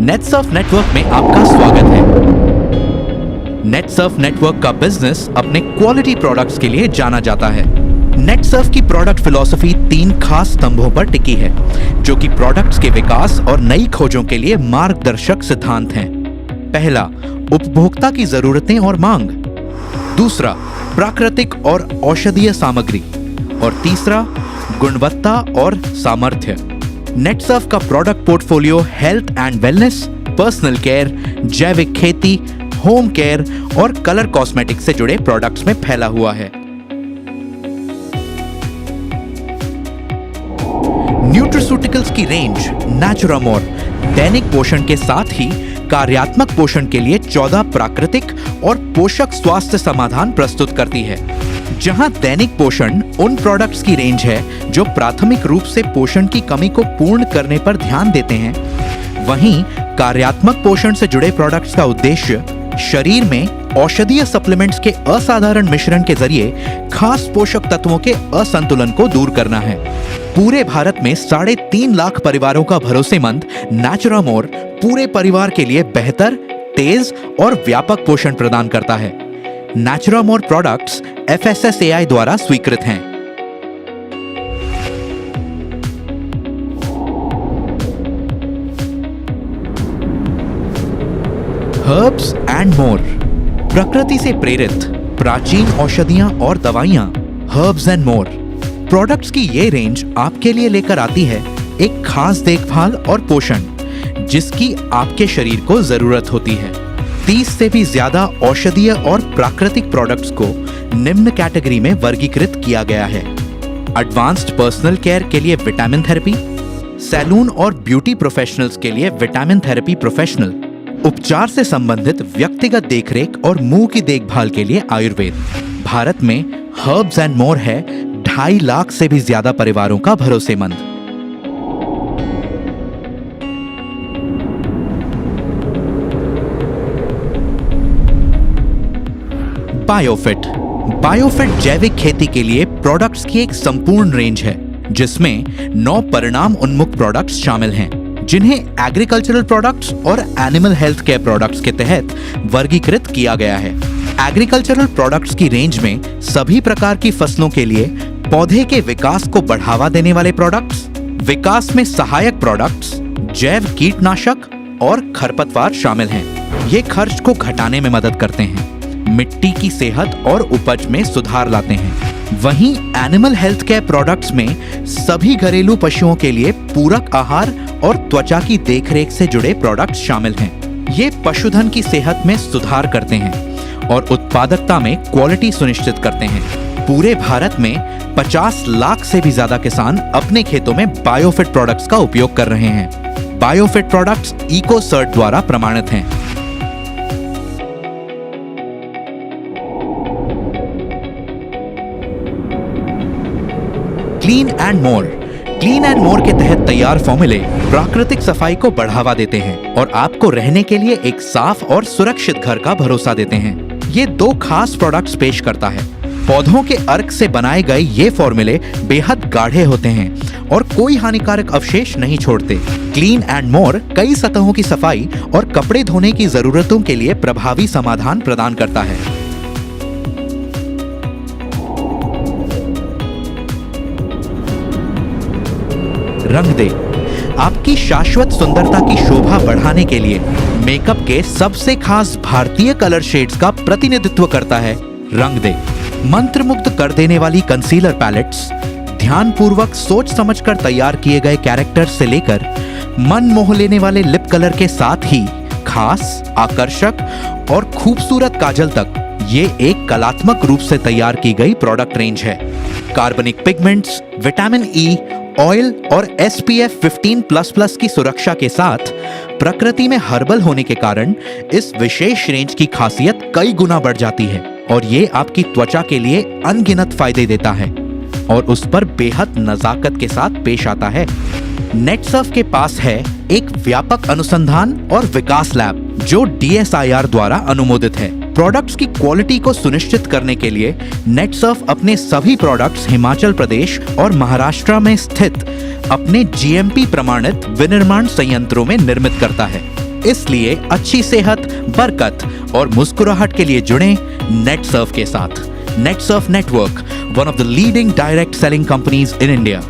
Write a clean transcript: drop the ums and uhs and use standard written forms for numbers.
Netsurf network में आपका स्वागत है। नेटसर्फ नेटवर्क का बिजनेस अपने क्वालिटी प्रोडक्ट्स के लिए जाना जाता है। नेटसर्फ की प्रोडक्ट फिलॉसफी 3 खास स्तंभों पर टिकी है, जो कि प्रोडक्ट्स के विकास और नई खोजों के लिए मार्गदर्शक सिद्धांत हैं। पहला, उपभोक्ता की जरूरतें और मांग। दूसरा, प्राकृतिक और औषधीय सामग्री। और तीसरा, गुणवत्ता और सामर्थ्य। नेटसर्फ का product portfolio health and wellness, personal care, जैविक खेती, होम केयर और कलर कॉस्मेटिक्स से जुड़े प्रोडक्ट्स में फैला हुआ है। न्यूट्रास्यूटिकल्स की रेंज नेचुरामोर दैनिक पोषण के साथ ही कार्यात्मक पोषण के लिए 14 प्राकृतिक और पोषक स्वास्थ्य समाधान प्रस्तुत करती है। जहां दैनिक पोषण उन प्रोडक्ट्स की रेंज है जो प्राथमिक रूप से पोषण की कमी को पूर्ण करने पर ध्यान देते हैं, वहीं कार्यात्मक पोषण से जुड़े प्रोडक्ट्स का उद्देश्य शरीर में औषधीय सप्लीमेंट्स के असाधारण मिश्रण के जरिए खास पोषक तत्वों के असंतुलन को दूर करना है। पूरे भारत में 3.5 लाख परिवारों का भरोसेमंद नेचुरामोर पूरे परिवार के लिए बेहतर, तेज और व्यापक पोषण प्रदान करता है। नेचुरामोर प्रोडक्ट्स FSSAI द्वारा स्वीकृत हैं। हर्ब्स एंड मोर, प्रकृति से प्रेरित प्राचीन औषधियां और दवाइयां। हर्ब्स एंड मोर प्रोडक्ट्स की ये रेंज आपके लिए लेकर आती है एक खास देखभाल और पोषण जिसकी आपके शरीर को जरूरत होती है। 30 से भी ज्यादा औषधीय और प्राकृतिक प्रोडक्ट्स को निम्न कैटेगरी में वर्गीकृत किया गया है। एडवांस्ड पर्सनल केयर के लिए विटामिन थेरेपी, सैलून और ब्यूटी प्रोफेशनल्स के लिए विटामिन थेरेपी प्रोफेशनल, उपचार से संबंधित व्यक्तिगत देखरेख और मुंह की देखभाल के लिए आयुर्वेद। भारत में हर्ब्स एंड मोर है 2.5 लाख से भी ज्यादा परिवारों का भरोसेमंद। बायोफिट जैविक खेती के लिए प्रोडक्ट्स की एक संपूर्ण रेंज है, जिसमें 9 परिणाम उन्मुख प्रोडक्ट्स शामिल हैं, जिन्हें एग्रीकल्चरल प्रोडक्ट्स और एनिमल हेल्थ केयर प्रोडक्ट्स के तहत वर्गीकृत किया गया है। एग्रीकल्चरल प्रोडक्ट्स की रेंज में सभी प्रकार की फसलों के लिए पौधे के विकास को बढ़ावा देने वाले प्रोडक्ट्स, विकास में सहायक प्रोडक्ट्स, जैव कीटनाशक और खरपतवार शामिल हैं। ये खर्च को घटाने में मदद करते हैं, मिट्टी की सेहत और उपज में सुधार लाते हैं। वहीं एनिमल हेल्थ केयर प्रोडक्ट्स में सभी घरेलू पशुओं के लिए पूरक आहार और त्वचा की देखरेख से जुड़े प्रोडक्ट्स शामिल हैं। ये पशुधन की सेहत में सुधार करते हैं और उत्पादकता में क्वालिटी सुनिश्चित करते हैं। पूरे भारत में 50 लाख से भी ज्यादा किसान अपने खेतों में बायोफिट प्रोडक्ट्स का उपयोग कर रहे हैं। बायोफिट प्रोडक्ट्स इकोसर्ट द्वारा प्रमाणित हैं। क्लीन एंड मोर के तहत तैयार फॉर्मूले प्राकृतिक सफाई को बढ़ावा देते हैं और आपको रहने के लिए एक साफ और सुरक्षित घर का भरोसा देते हैं। ये 2 खास प्रोडक्ट्स पेश करता है। पौधों के अर्क से बनाए गए ये फॉर्मूले बेहद गाढ़े होते हैं और कोई हानिकारक अवशेष नहीं छोड़ते। क्लीन एंड मोर कई सतहों की सफाई और कपड़े धोने की जरूरतों के लिए प्रभावी समाधान प्रदान करता है। रंग दे, आपकी शाश्वत सुंदरता की शोभा बढ़ाने के लिए मेकअप के सबसे खास भारतीय कलर शेड्स का प्रतिनिधित्व करता है रंग दे। मंत्रमुग्ध कर देने वाली कंसीलर पैलेट्स, ध्यानपूर्वक सोच समझकर तैयार किए गए कैरेक्टर्स से लेकर मन मोह लेने वाले लिप कलर के साथ ही खास, आकर्षक और खूबसूरत काजल तक ये एक कलात्मक रूप से तैयार की गई प्रोडक्ट रेंज है। कार्बनिक पिगमेंट्स, विटामिन ई, ऑयल और SPF 15++ की सुरक्षा के साथ प्रकृति में हर्बल होने के कारण इस विशेष रेंज की खासियत कई गुना बढ़ जाती है और ये आपकी त्वचा के लिए अनगिनत फायदे देता है और उस पर बेहद नजाकत के साथ पेश आता है। नेटसर्फ के पास है एक व्यापक अनुसंधान और विकास लैब जो DSIR द्वारा अनुमोदित है। प्रोडक्ट्स की क्वालिटी को सुनिश्चित करने के लिए नेटसर्फ अपने सभी प्रोडक्ट्स हिमाचल प्रदेश और महाराष्ट्र में स्थित अपने GMP प्रमाणित विनिर्माण संयंत्रों में निर्मित करता है। इसलिए अच्छी सेहत, बरकत और मुस्कुराहट के लिए जुड़ें नेटसर्फ के साथ। Netsurf network, one of the leading direct selling companies in India.